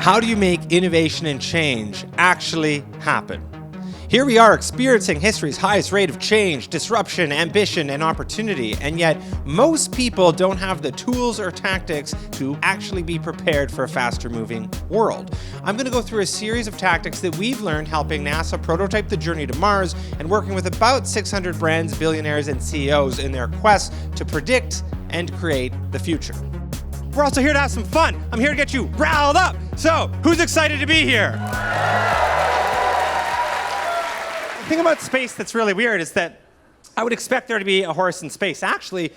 How do you make innovation and change actually happen? Here we are experiencing history's highest rate of change, disruption, ambition, and opportunity, and yet most people don't have the tools or tactics to actually be prepared for a faster moving world. I'm going to go through a series of tactics that we've learned helping NASA prototype the journey to Mars and working with about 600 brands, billionaires, and CEOs in their quest to predict and create the future. We're also here to have some fun. I'm here to get you riled up. So, who's excited to be here? The thing about space that's really weird is that I would expect there to be a horse in space. Actually,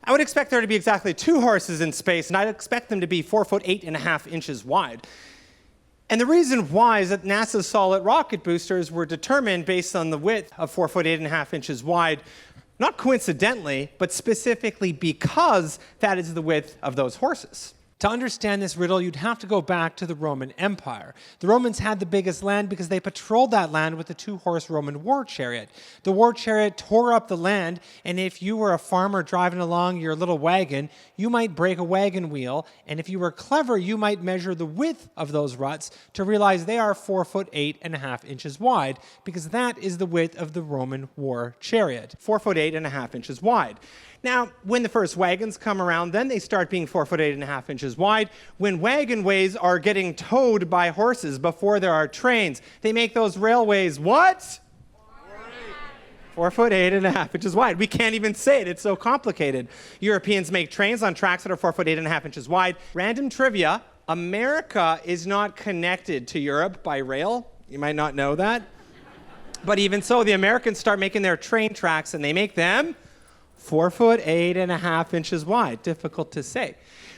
I would expect there to be exactly 2 horses in space, and I'd expect them to be 4 foot 8.5 inches wide. And the reason why is that NASA's solid rocket boosters were determined based on the width of 4 foot 8.5 inches wide, not coincidentally, but specifically because that is the width of those horses. To understand this riddle, you'd have to go back to the Roman Empire. The Romans had the biggest land because they patrolled that land with a 2-horse Roman war chariot. The war chariot tore up the land, and if you were a farmer driving along your little wagon, you might break a wagon wheel, and if you were clever, you might measure the width of those ruts to realize they are 4 foot 8.5 inches wide, because that is the width of the Roman war chariot, 4 foot 8.5 inches wide. Now, when the first wagons come around, then they start being 4 foot 8.5 inches wide. When wagonways are getting towed by horses before there are trains, they make those railways what? 4 foot 8.5 inches wide. We can't even say it. It's so complicated. Europeans make trains on tracks that are 4 foot 8.5 inches wide. Random trivia, America is not connected to Europe by rail. You might not know that. But even so, the Americans start making their train tracks, and they make them 4 foot 8.5 inches wide. Difficult to say.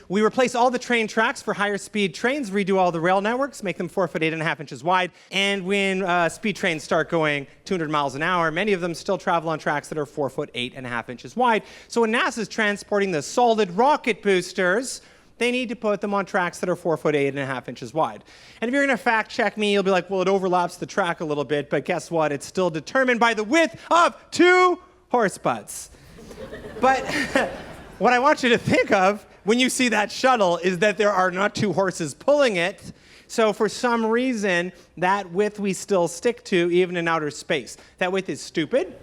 We replace all the train tracks for higher speed trains, redo all the rail networks, make them 4 foot 8.5 inches wide. And when speed trains start going 200 miles an hour, many of them still travel on tracks that are 4 foot 8.5 inches wide. So when NASA's transporting the solid rocket boosters, they need to put them on tracks that are 4 foot 8.5 inches wide. And if you're going to fact check me, you'll be like, well, it overlaps the track a little bit, but guess what? It's still determined by the width of 2 horse butts. But what I want you to think of when you see that shuttle is that there are not 2 horses pulling it. So for some reason, that width we still stick to even in outer space. That width is stupid.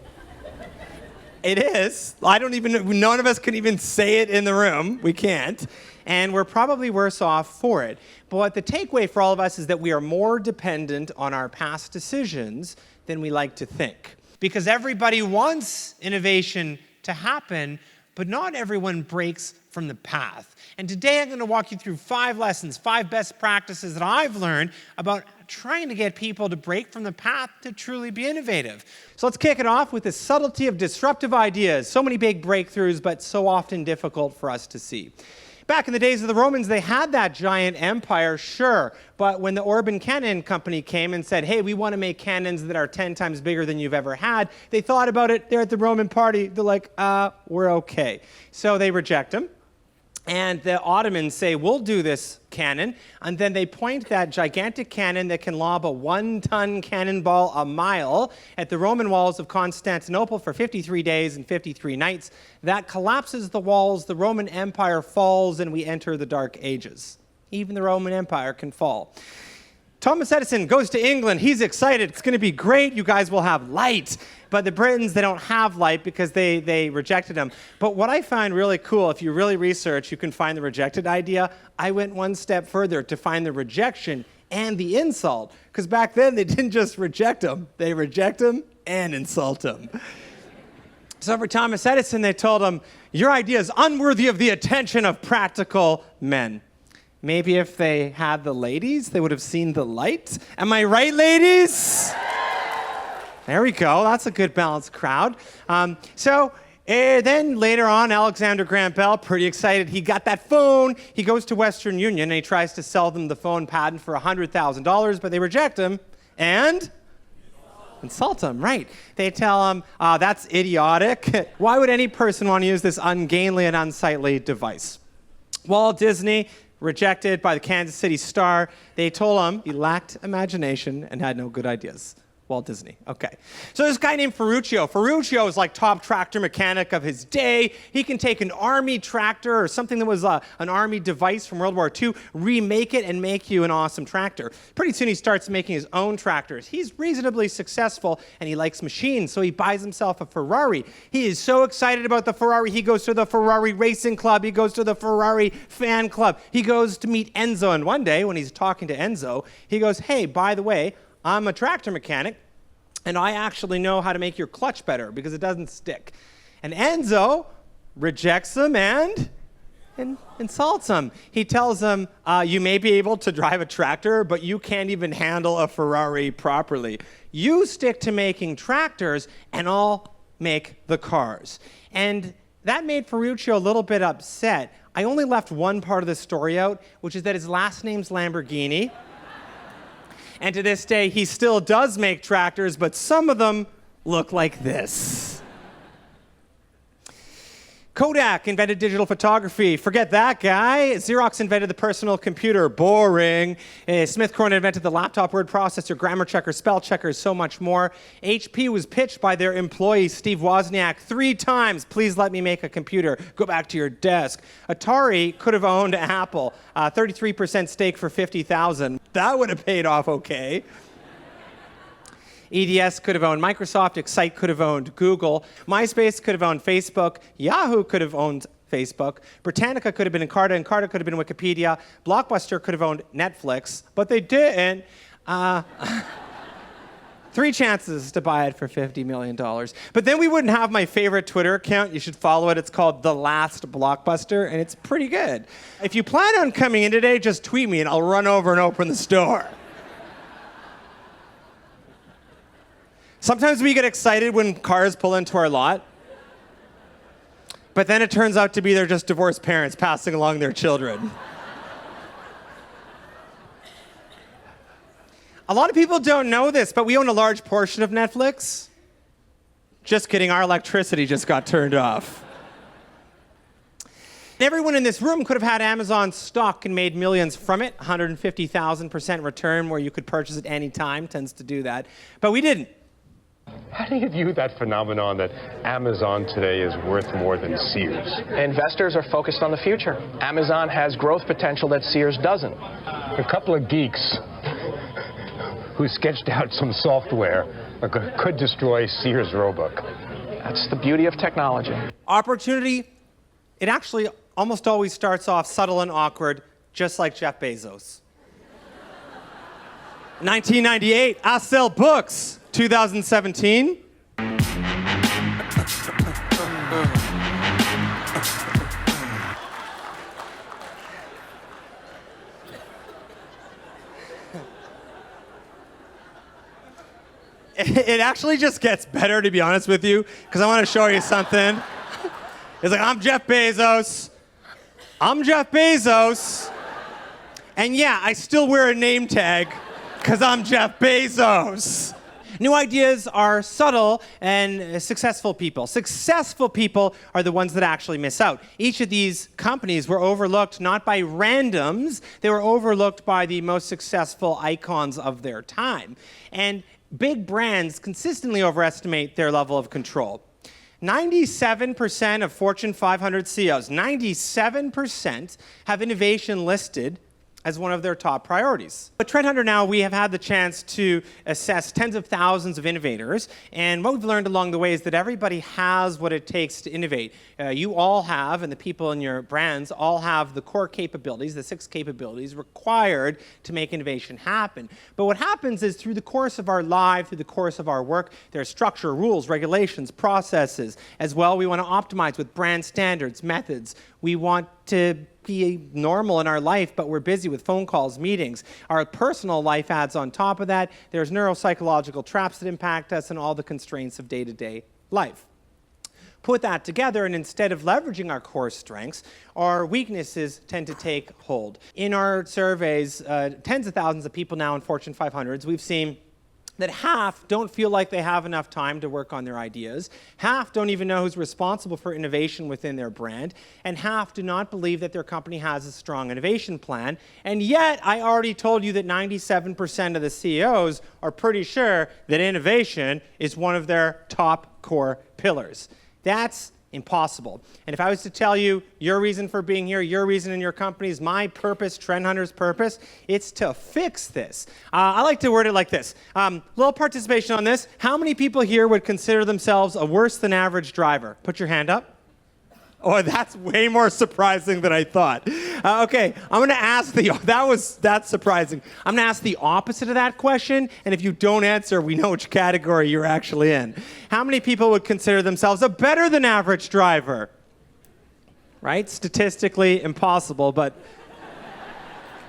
It is. None of us can even say it in the room. We can't. And we're probably worse off for it. But the takeaway for all of us is that we are more dependent on our past decisions than we like to think. Because everybody wants innovation to happen, but not everyone breaks from the path. And today I'm going to walk you through 5 lessons, 5 best practices that I've learned about trying to get people to break from the path to truly be innovative. So let's kick it off with the subtlety of disruptive ideas. So many big breakthroughs, but so often difficult for us to see. Back in the days of the Romans, they had that giant empire, sure. But when the Orban Cannon Company came and said, hey, we want to make cannons that are 10 times bigger than you've ever had, they thought about it. They're at the Roman party. They're like, we're okay. So they reject them. And the Ottomans say, we'll do this cannon. And then they point that gigantic cannon that can lob a 1-ton cannonball a mile at the Roman walls of Constantinople for 53 days and 53 nights. That collapses the walls, the Roman Empire falls, and we enter the Dark Ages. Even the Roman Empire can fall. Thomas Edison goes to England. He's excited. It's going to be great. You guys will have light. But the Britons, they don't have light because they rejected him. But what I find really cool, if you really research, you can find the rejected idea. I went one step further to find the rejection and the insult. Because back then, they didn't just reject him. They reject him and insult him. So for Thomas Edison, they told him, your idea is unworthy of the attention of practical men. Maybe if they had the ladies, they would have seen the light. Am I right, ladies? There we go. That's a good balanced crowd. Then later on, Alexander Graham Bell, pretty excited. He got that phone. He goes to Western Union, and he tries to sell them the phone patent for $100,000, but they reject him and insult him, right. They tell him, that's idiotic. Why would any person want to use this ungainly and unsightly device? Walt Disney, rejected by the Kansas City Star. They told him he lacked imagination and had no good ideas. Walt Disney. Okay. So this guy named Ferruccio. Ferruccio is like top tractor mechanic of his day. He can take an army tractor or something that was an army device from World War II, remake it, and make you an awesome tractor. Pretty soon he starts making his own tractors. He's reasonably successful, and he likes machines, so he buys himself a Ferrari. He is so excited about the Ferrari, he goes to the Ferrari Racing Club. He goes to the Ferrari Fan Club. He goes to meet Enzo, and one day when he's talking to Enzo, he goes, hey, by the way, I'm a tractor mechanic, and I actually know how to make your clutch better because it doesn't stick. And Enzo rejects him and insults him. He tells him, you may be able to drive a tractor, but you can't even handle a Ferrari properly. You stick to making tractors, and I'll make the cars. And that made Ferruccio a little bit upset. I only left one part of the story out, which is that his last name's Lamborghini. And to this day, he still does make tractors, but some of them look like this. Kodak invented digital photography. Forget that guy. Xerox invented the personal computer. Boring. Smith Corona invented the laptop word processor, grammar checker, spell checker, so much more. HP was pitched by their employee, Steve Wozniak, 3 times. Please let me make a computer. Go back to your desk. Atari could have owned Apple. 33% stake for $50,000. That would have paid off okay. EDS could have owned Microsoft, Excite could have owned Google, MySpace could have owned Facebook, Yahoo could have owned Facebook, Britannica could have been Encarta, Encarta could have been Wikipedia, Blockbuster could have owned Netflix, but they didn't. 3 chances to buy it for $50 million. But then we wouldn't have my favorite Twitter account. You should follow it. It's called The Last Blockbuster, and it's pretty good. If you plan on coming in today, just tweet me, and I'll run over and open the store. Sometimes we get excited when cars pull into our lot, but then it turns out to be they're just divorced parents passing along their children. A lot of people don't know this, but we own a large portion of Netflix. Just kidding, our electricity just got turned off. Everyone in this room could have had Amazon stock and made millions from it. 150,000% return where you could purchase it any time, tends to do that. But we didn't. How do you view that phenomenon that Amazon today is worth more than Sears? Investors are focused on the future. Amazon has growth potential that Sears doesn't. A couple of geeks who sketched out some software that could destroy Sears Roebuck. That's the beauty of technology. Opportunity, it actually almost always starts off subtle and awkward, just like Jeff Bezos. 1998, I sell books. 2017. It actually just gets better, to be honest with you, because I want to show you something. It's like, I'm Jeff Bezos. I'm Jeff Bezos. And yeah, I still wear a name tag, because I'm Jeff Bezos. New ideas are subtle and successful people. Successful people are the ones that actually miss out. Each of these companies were overlooked not by randoms, they were overlooked by the most successful icons of their time. And big brands consistently overestimate their level of control. 97% of Fortune 500 CEOs, 97% have innovation listed as one of their top priorities. At Trend Hunter now, we have had the chance to assess tens of thousands of innovators, and what we've learned along the way is that everybody has what it takes to innovate. You all have, and the people in your brands all have the core capabilities, the 6 capabilities required to make innovation happen. But what happens is through the course of our life, through the course of our work, there's structure, rules, regulations, processes. As well, we want to optimize with brand standards, methods. We want to be normal in our life, but we're busy with phone calls, meetings. Our personal life adds on top of that. There's neuropsychological traps that impact us and all the constraints of day-to-day life. Put that together, and instead of leveraging our core strengths, our weaknesses tend to take hold. In our surveys, tens of thousands of people now in Fortune 500s, we've seen that half don't feel like they have enough time to work on their ideas, half don't even know who's responsible for innovation within their brand, and half do not believe that their company has a strong innovation plan. And yet, I already told you that 97% of the CEOs are pretty sure that innovation is one of their top core pillars. That's impossible. And if I was to tell you your reason for being here, your reason in your company is my purpose, Trend Hunter's purpose, it's to fix this. I like to word it like this. Little participation on this. How many people here would consider themselves a worse than average driver? Put your hand up. Oh, that's way more surprising than I thought. Okay, I'm going to ask that's surprising. I'm going to ask the opposite of that question, and if you don't answer, we know which category you're actually in. How many people would consider themselves a better than average driver? Right? Statistically impossible, but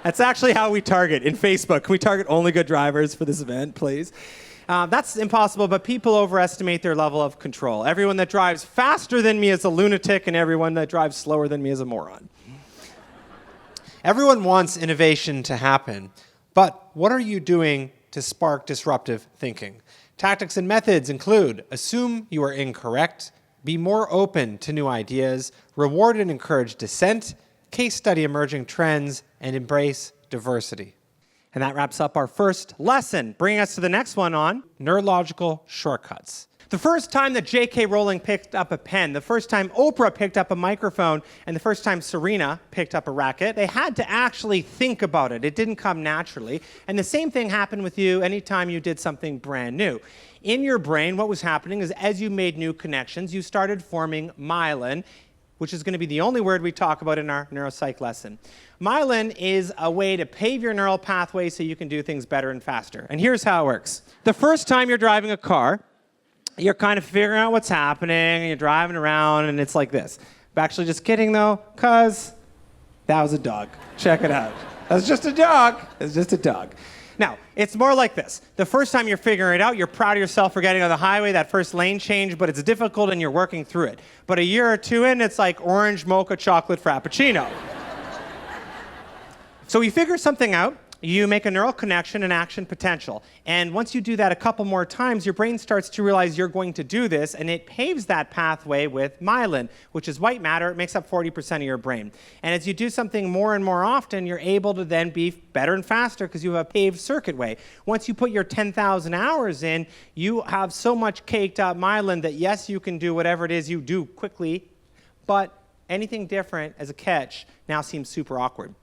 that's actually how we target in Facebook. Can we target only good drivers for this event, please? That's impossible, but people overestimate their level of control. Everyone that drives faster than me is a lunatic, and everyone that drives slower than me is a moron. Everyone wants innovation to happen, but what are you doing to spark disruptive thinking? Tactics and methods include assume you are incorrect, be more open to new ideas, reward and encourage dissent, case study emerging trends, and embrace diversity. And that wraps up our first lesson, bringing us to the next one on neurological shortcuts. The first time that J.K. Rowling picked up a pen, the first time Oprah picked up a microphone, and the first time Serena picked up a racket, they had to actually think about it. It didn't come naturally. And the same thing happened with you anytime you did something brand new. In your brain, what was happening is as you made new connections, you started forming myelin, which is going to be the only word we talk about in our neuropsych lesson. Myelin is a way to pave your neural pathway so you can do things better and faster. And here's how it works. The first time you're driving a car, you're kind of figuring out what's happening, and you're driving around, and it's like this. I'm actually just kidding, though, because that was a dog. Check it out. That's just a dog. It's just a dog. Now, it's more like this. The first time you're figuring it out, you're proud of yourself for getting on the highway, that first lane change, but it's difficult and you're working through it. But a year or two in, it's like orange mocha chocolate frappuccino. So you figure something out, you make a neural connection and action potential. And once you do that a couple more times, your brain starts to realize you're going to do this, and it paves that pathway with myelin, which is white matter. It makes up 40% of your brain. And as you do something more and more often, you're able to then be better and faster because you have a paved circuit way. Once you put your 10,000 hours in, you have so much caked up myelin that yes, you can do whatever it is you do quickly, but anything different as a catch now seems super awkward.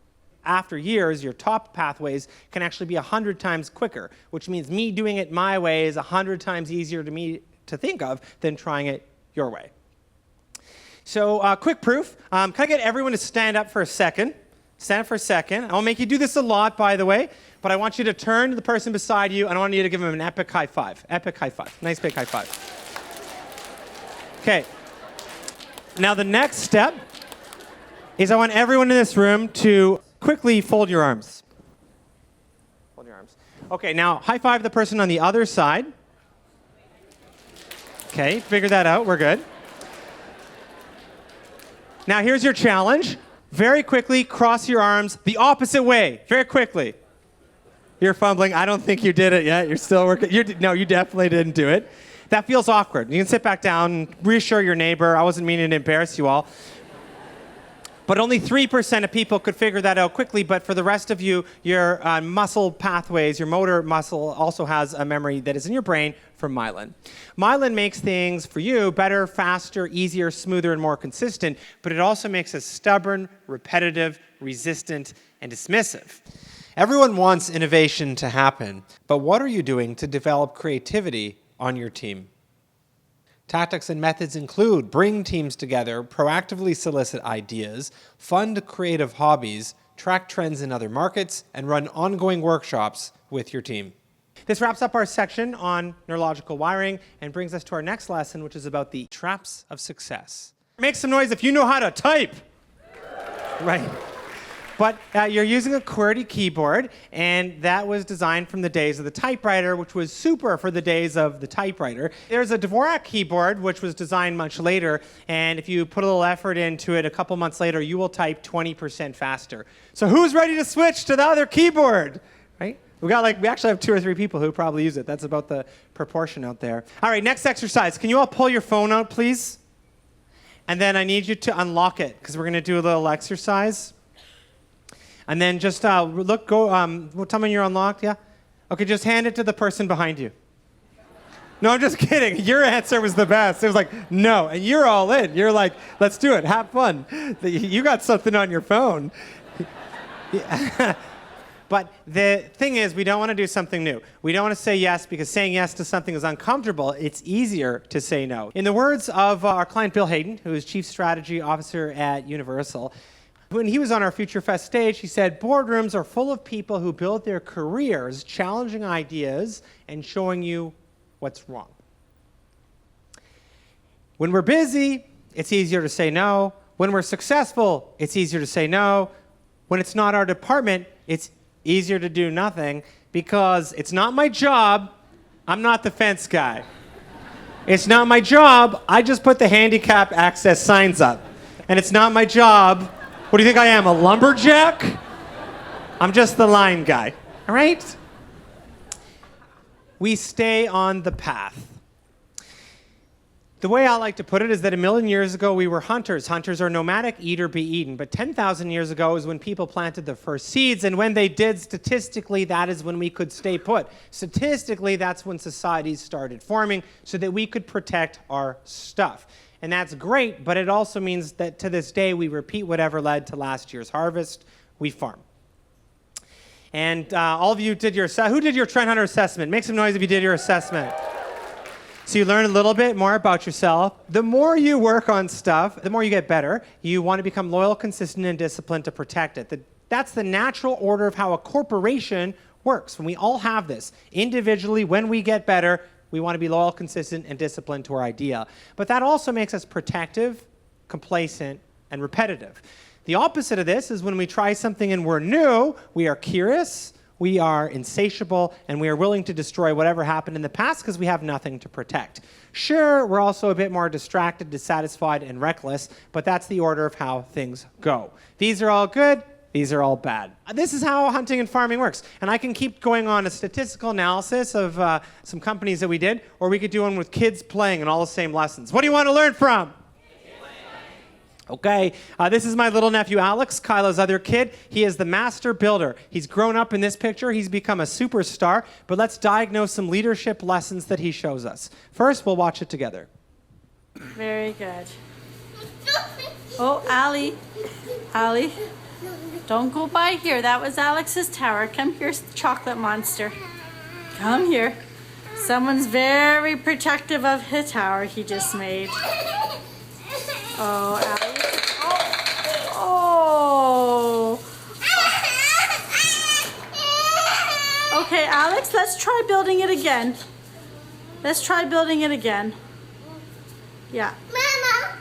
After years, your top pathways can actually be 100 times quicker, which means me doing it my way is 100 times easier to me to think of than trying it your way. So quick proof. Can I get everyone to stand up for a second? Stand up for a second. I'll make you do this a lot, by the way, but I want you to turn to the person beside you, and I want you to give them an epic high five. Epic high five. Nice big high five. Okay. Now the next step is I want everyone in this room to quickly fold your arms. Fold your arms. Okay, now high five the person on the other side. Okay, figure that out. We're good. Now here's your challenge. Very quickly cross your arms the opposite way. Very quickly. You're fumbling. I don't think you did it yet. You're still working. No, you definitely didn't do it. That feels awkward. You can sit back down and reassure your neighbor. I wasn't meaning to embarrass you all. But only 3% of people could figure that out quickly, but for the rest of you, your muscle pathways, your motor muscle also has a memory that is in your brain from myelin. Myelin makes things for you better, faster, easier, smoother, and more consistent, but it also makes us stubborn, repetitive, resistant, and dismissive. Everyone wants innovation to happen, but what are you doing to develop creativity on your team? Tactics and methods include bring teams together, proactively solicit ideas, fund creative hobbies, track trends in other markets, and run ongoing workshops with your team. This wraps up our section on neurological wiring and brings us to our next lesson, which is about the traps of success. Make some noise if you know how to type. Right. But you're using a QWERTY keyboard, and that was designed from the days of the typewriter, which was super for the days of the typewriter. There's a Dvorak keyboard, which was designed much later, and if you put a little effort into it a couple months later, you will type 20% faster. So who's ready to switch to the other keyboard? Right? We actually have 2 or 3 people who probably use it. That's about the proportion out there. All right, next exercise. Can you all pull your phone out, please? And then I need you to unlock it because we're going to do a little exercise. And then just tell me when you're unlocked, yeah? Okay, just hand it to the person behind you. No, I'm just kidding. Your answer was the best. It was like, no, and you're all in. You're like, let's do it. Have fun. You got something on your phone. But the thing is, we don't want to do something new. We don't want to say yes because saying yes to something is uncomfortable. It's easier to say no. In the words of our client Bill Hayden, who is Chief Strategy Officer at Universal, when he was on our Future Fest stage, he said, boardrooms are full of people who build their careers challenging ideas and showing you what's wrong. When we're busy, it's easier to say no. When we're successful, it's easier to say no. When it's not our department, it's easier to do nothing because it's not my job. I'm not the fence guy. It's not my job. I just put the handicap access signs up. And it's not my job. What do you think I am, a lumberjack? I'm just the line guy, all right? We stay on the path. The way I like to put it is that 1 million years ago, we were hunters. Hunters are nomadic, eat or be eaten. But 10,000 years ago is when people planted the first seeds. And when they did, statistically, that is when we could stay put. Statistically, that's when societies started forming so that we could protect our stuff. And that's great, but it also means that to this day, we repeat whatever led to last year's harvest. We farm. And all of you did your who did your Trend Hunter assessment? Make some noise if you did your assessment. So you learn a little bit more about yourself. The more you work on stuff, the more you get better. You want to become loyal, consistent, and disciplined to protect it. That's the natural order of how a corporation works. When we all have this, individually, when we get better, we want to be loyal, consistent, and disciplined to our idea. But that also makes us protective, complacent, and repetitive. The opposite of this is when we try something and we're new, we are curious, we are insatiable, and we are willing to destroy whatever happened in the past because we have nothing to protect. Sure, we're also a bit more distracted, dissatisfied, and reckless, but that's the order of how things go. These are all good. These are all bad. This is how hunting and farming works. And I can keep going on a statistical analysis of some companies that we did, or we could do one with kids playing and all the same lessons. What do you want to learn from? Okay, this is my little nephew Alex, Kyla's other kid. He is the master builder. He's grown up in this picture. He's become a superstar. But let's diagnose some leadership lessons that he shows us. First, we'll watch it together. Very good. Oh, Allie, don't go by here. That was Alex's tower. Come here, chocolate monster. Come here. Someone's very protective of the tower he just made. Oh, Allie. Oh. Okay, Alex, let's try building it again. Yeah. Mama.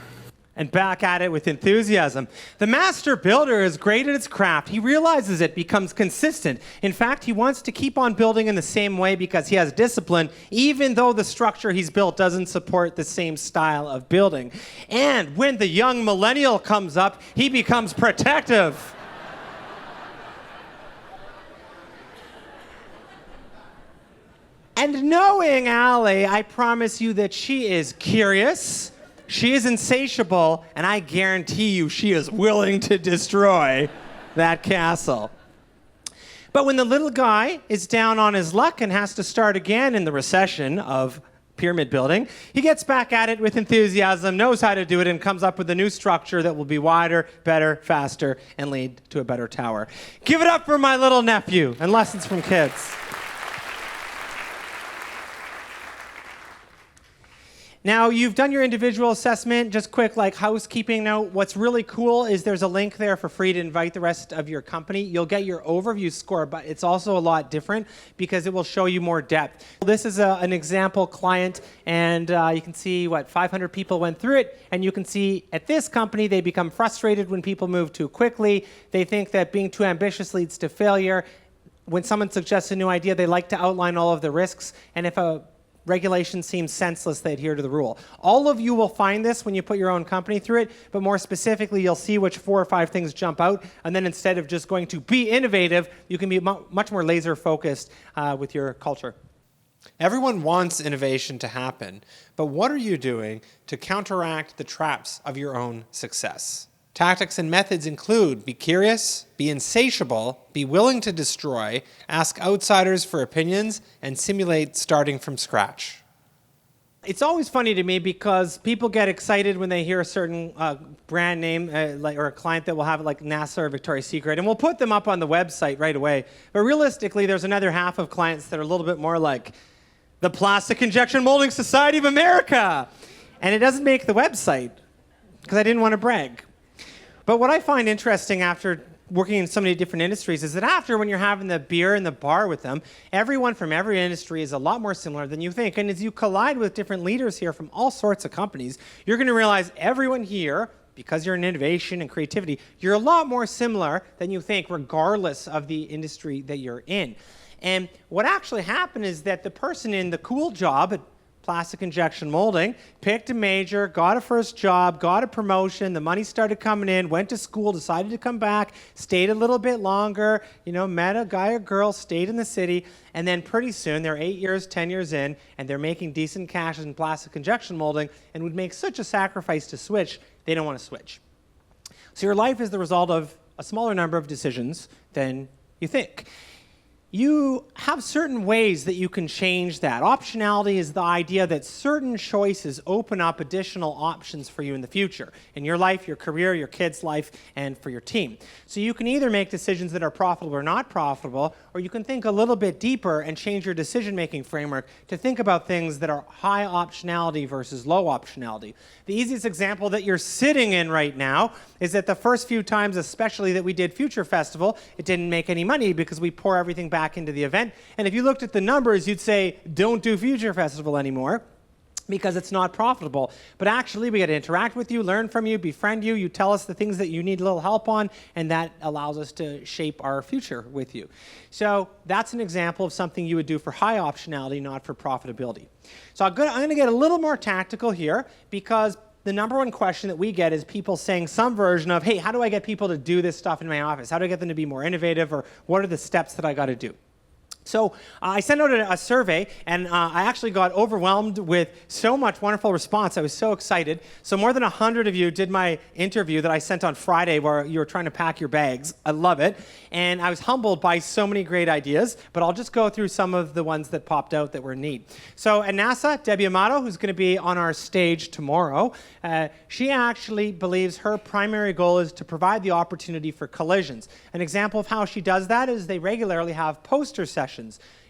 And back at it with enthusiasm. The master builder is great at his craft. He realizes it becomes consistent. In fact, he wants to keep on building in the same way because he has discipline, even though the structure he's built doesn't support the same style of building. And when the young millennial comes up, he becomes protective. And knowing Allie, I promise you that she is curious, she is insatiable, and I guarantee you she is willing to destroy that castle. But when the little guy is down on his luck and has to start again in the recession of pyramid building, he gets back at it with enthusiasm, knows how to do it, and comes up with a new structure that will be wider, better, faster, and lead to a better tower. Give it up for my little nephew and Lessons from Kids. Now, you've done your individual assessment. Just quick, housekeeping note. What's really cool is there's a link there for free to invite the rest of your company. You'll get your overview score, but it's also a lot different because it will show you more depth. This is an example client, and you can see, 500 people went through it, and you can see at this company, they become frustrated when people move too quickly. They think that being too ambitious leads to failure. When someone suggests a new idea, they like to outline all of the risks, and if a regulations seem senseless, they adhere to the rule. All of you will find this when you put your own company through it, but more specifically, you'll see which 4 or 5 things jump out, and then instead of just going to be innovative, you can be much more laser focused with your culture. Everyone wants innovation to happen, but what are you doing to counteract the traps of your own success? Tactics and methods include be curious, be insatiable, be willing to destroy, ask outsiders for opinions, and simulate starting from scratch. It's always funny to me because people get excited when they hear a certain brand name or a client that will have it like NASA or Victoria's Secret, and we'll put them up on the website right away. But realistically, there's another half of clients that are a little bit more like the Plastic Injection Molding Society of America. And it doesn't make the website because I didn't want to brag. But what I find interesting after working in so many different industries is that after when you're having the beer in the bar with them, everyone from every industry is a lot more similar than you think. And as you collide with different leaders here from all sorts of companies, you're going to realize everyone here, because you're in innovation and creativity, you're a lot more similar than you think regardless of the industry that you're in. And what actually happened is that the person in the cool job at plastic injection molding, picked a major, got a first job, got a promotion, the money started coming in, went to school, decided to come back, stayed a little bit longer, met a guy or girl, stayed in the city, and then pretty soon they're 8 years, 10 years in, and they're making decent cash in plastic injection molding and would make such a sacrifice to switch, they don't want to switch. So your life is the result of a smaller number of decisions than you think. You have certain ways that you can change that. Optionality is the idea that certain choices open up additional options for you in the future, in your life, your career, your kids' life, and for your team. So you can either make decisions that are profitable or not profitable, or you can think a little bit deeper and change your decision-making framework to think about things that are high optionality versus low optionality. The easiest example that you're sitting in right now is that the first few times, especially that we did Future Festival, it didn't make any money because we pour everything back into the event. And if you looked at the numbers, you'd say, don't do Future Festival anymore because it's not profitable. But actually, we get to interact with you, learn from you, befriend you. You tell us the things that you need a little help on, and that allows us to shape our future with you. So that's an example of something you would do for high optionality, not for profitability. So I'm going to get a little more tactical here because the number one question that we get is people saying some version of, hey, how do I get people to do this stuff in my office? How do I get them to be more innovative? Or what are the steps that I got to do? So I sent out a survey, and I actually got overwhelmed with so much wonderful response. I was so excited. So more than 100 of you did my interview that I sent on Friday where you were trying to pack your bags. I love it. And I was humbled by so many great ideas, but I'll just go through some of the ones that popped out that were neat. So at NASA, Debbie Amato, who's going to be on our stage tomorrow, she actually believes her primary goal is to provide the opportunity for collisions. An example of how she does that is they regularly have poster sessions.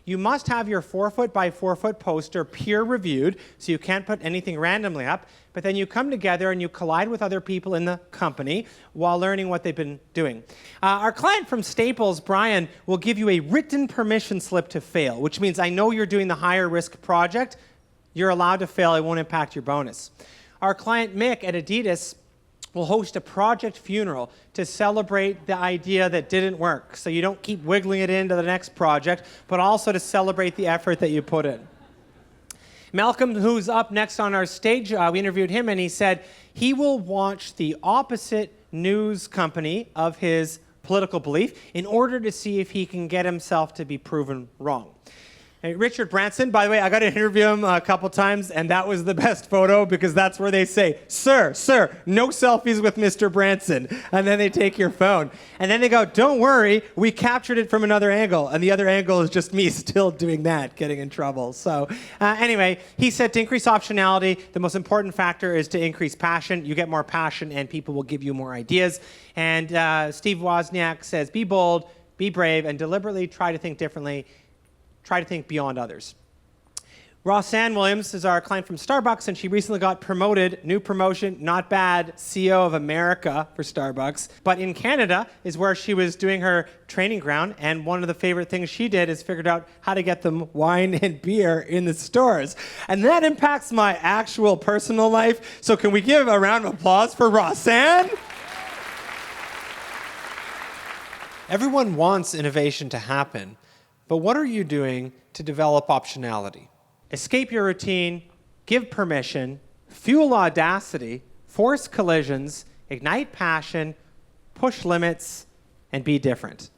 You must have your 4-foot by 4-foot poster peer reviewed, so you can't put anything randomly up, but then you come together and you collide with other people in the company while learning what they've been doing. Our client from Staples, Brian, will give you a written permission slip to fail, which means I know you're doing the higher risk project, you're allowed to fail, it won't impact your bonus. Our client Mick at Adidas will host a project funeral to celebrate the idea that didn't work. So you don't keep wiggling it into the next project, but also to celebrate the effort that you put in. Malcolm, who's up next on our stage, we interviewed him and he said he will watch the opposite news company of his political belief in order to see if he can get himself to be proven wrong. Richard Branson, by the way, I got to interview him a couple times, and that was the best photo because that's where they say, sir, no selfies with Mr. Branson. And then they take your phone. And then they go, don't worry, we captured it from another angle. And the other angle is just me still doing that, getting in trouble. So anyway, he said to increase optionality, the most important factor is to increase passion. You get more passion, and people will give you more ideas. And Steve Wozniak says, be bold, be brave, and deliberately try to think differently. Try to think beyond others. Rosanne Williams is our client from Starbucks, and she recently got promoted, new promotion, not bad, CEO of America for Starbucks. But in Canada is where she was doing her training ground, and one of the favorite things she did is figured out how to get them wine and beer in the stores. And that impacts my actual personal life, so can we give a round of applause for Rosanne? Everyone wants innovation to happen. But what are you doing to develop optionality? escape your routine, give permission, fuel audacity, force collisions, ignite passion, push limits, and be different.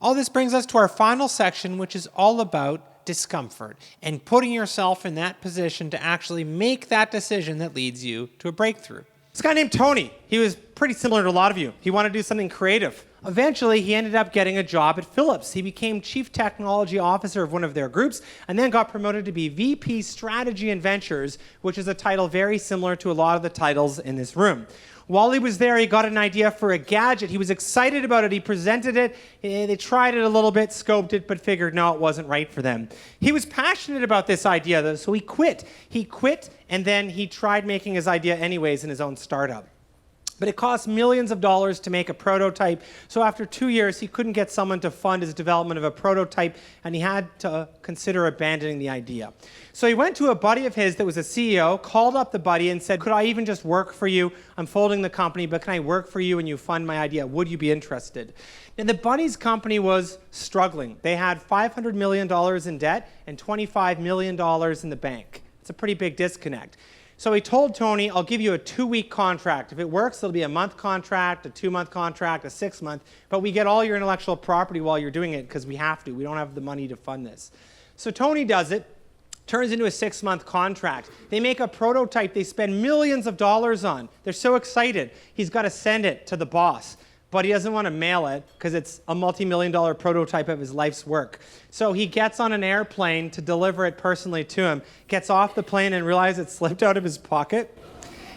All this brings us to our final section, which is all about discomfort and putting yourself in that position to actually make that decision that leads you to a breakthrough. This guy named Tony, he was pretty similar to a lot of you. He wanted to do something creative. Eventually, he ended up getting a job at Philips. He became Chief Technology Officer of one of their groups and then got promoted to be VP Strategy and Ventures, which is a title very similar to a lot of the titles in this room. While he was there, he got an idea for a gadget. He was excited about it. He presented it. They tried it a little bit, scoped it, but figured, no, it wasn't right for them. He was passionate about this idea, though, so he quit. He quit, and then he tried making his idea anyways in his own startup. But it cost millions of dollars to make a prototype, so after 2 years, he couldn't get someone to fund his development of a prototype, and he had to consider abandoning the idea. So he went to a buddy of his that was a CEO, called up the buddy and said, could I even just work for you? I'm folding the company, but can I work for you and you fund my idea? Would you be interested? And the buddy's company was struggling. They had $500 million in debt and $25 million in the bank. It's a pretty big disconnect. So he told Tony, I'll give you a 2-week contract. If it works, it'll be a month contract, a 2-month contract, a 6-month, but we get all your intellectual property while you're doing it because we have to. We don't have the money to fund this. So Tony does it, turns into a 6-month contract. They make a prototype they spend millions of dollars on. They're so excited. He's got to send it to the boss, but he doesn't want to mail it because it's a multi-million-dollar prototype of his life's work. So he gets on an airplane to deliver it personally to him, gets off the plane and realizes it slipped out of his pocket.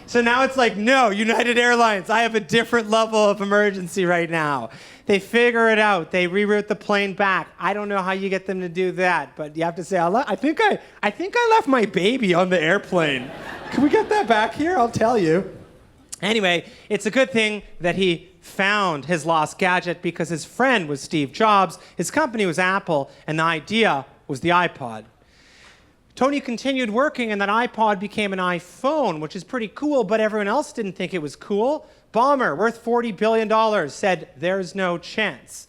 So now it's like, no, United Airlines, I have a different level of emergency right now. They figure it out. They reroute the plane back. I don't know how you get them to do that, but you have to say, I think I left my baby on the airplane. Can we get that back here? I'll tell you. Anyway, it's a good thing that he found his lost gadget because his friend was Steve Jobs, his company was Apple, and the idea was the iPod. Tony continued working, and that iPod became an iPhone, which is pretty cool, but everyone else didn't think it was cool. Ballmer, worth $40 billion, said, there's no chance.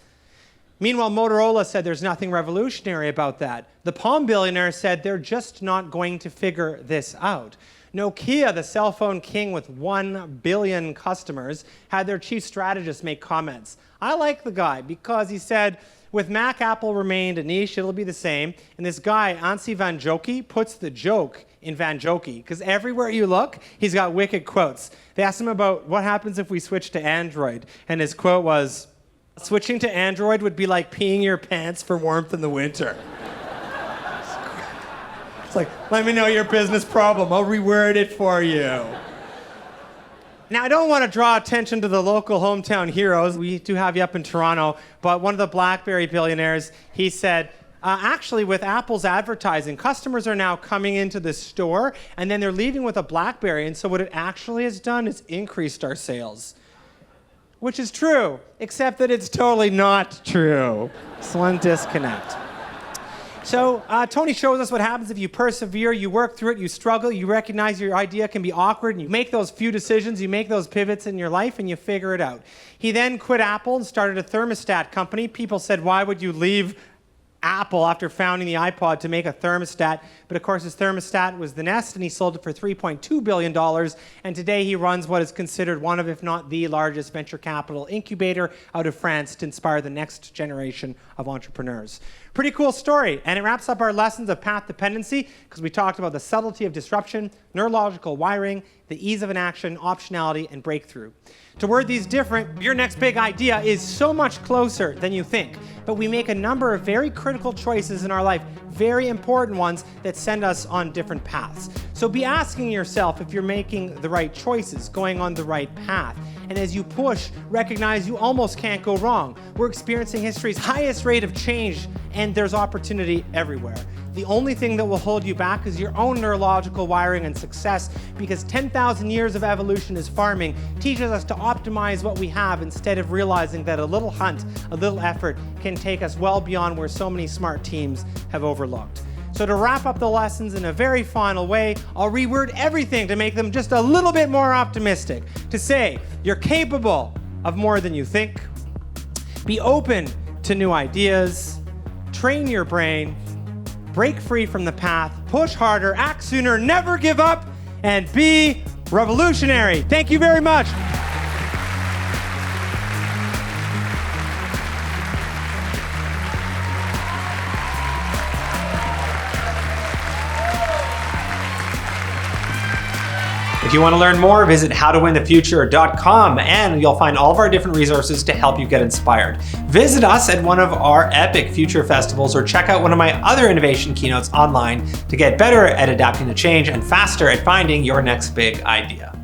Meanwhile, Motorola said there's nothing revolutionary about that. The Palm billionaire said they're just not going to figure this out. Nokia, the cell phone king with 1 billion customers, had their chief strategist make comments. I like the guy because he said, with Mac, Apple remained a niche, it'll be the same. And this guy, Ansi Van Joki, puts the joke in Van Joki because everywhere you look, he's got wicked quotes. They asked him about what happens if we switch to Android. And his quote was, switching to Android would be like peeing your pants for warmth in the winter. It's like, let me know your business problem. I'll reword it for you. Now, I don't want to draw attention to the local hometown heroes. We do have you up in Toronto. But one of the BlackBerry billionaires, he said, actually, with Apple's advertising, customers are now coming into the store, and then they're leaving with a BlackBerry. And so what it actually has done is increased our sales. Which is true, except that it's totally not true. It's one disconnect. So Tony shows us what happens if you persevere, you work through it, you struggle, you recognize your idea can be awkward, and you make those few decisions, you make those pivots in your life, and you figure it out. He then quit Apple and started a thermostat company. People said, why would you leave Apple after founding the iPod to make a thermostat? But of course, his thermostat was the Nest, and he sold it for $3.2 billion. And today he runs what is considered one of, if not the largest venture capital incubator out of France to inspire the next generation of entrepreneurs. Pretty cool story. And it wraps up our lessons of path dependency because we talked about the subtlety of disruption, neurological wiring, the ease of an action, optionality, and breakthrough. To word these different, your next big idea is so much closer than you think. But we make a number of very critical choices in our life, very important ones that send us on different paths. So be asking yourself if you're making the right choices, going on the right path. And as you push, recognize you almost can't go wrong. We're experiencing history's highest rate of change, and there's opportunity everywhere. The only thing that will hold you back is your own neurological wiring and success, because 10,000 years of evolution as farming teaches us to optimize what we have instead of realizing that a little hunt, a little effort can take us well beyond where so many smart teams have overlooked. So to wrap up the lessons in a very final way, I'll reword everything to make them just a little bit more optimistic. To say, you're capable of more than you think. Be open to new ideas. Train your brain. break free from the path, push harder, act sooner, never give up, and be revolutionary. Thank you very much. If you want to learn more, visit howtowinthefuture.com and you'll find all of our different resources to help you get inspired. Visit us at one of our epic future festivals or check out one of my other innovation keynotes online to get better at adapting to change and faster at finding your next big idea.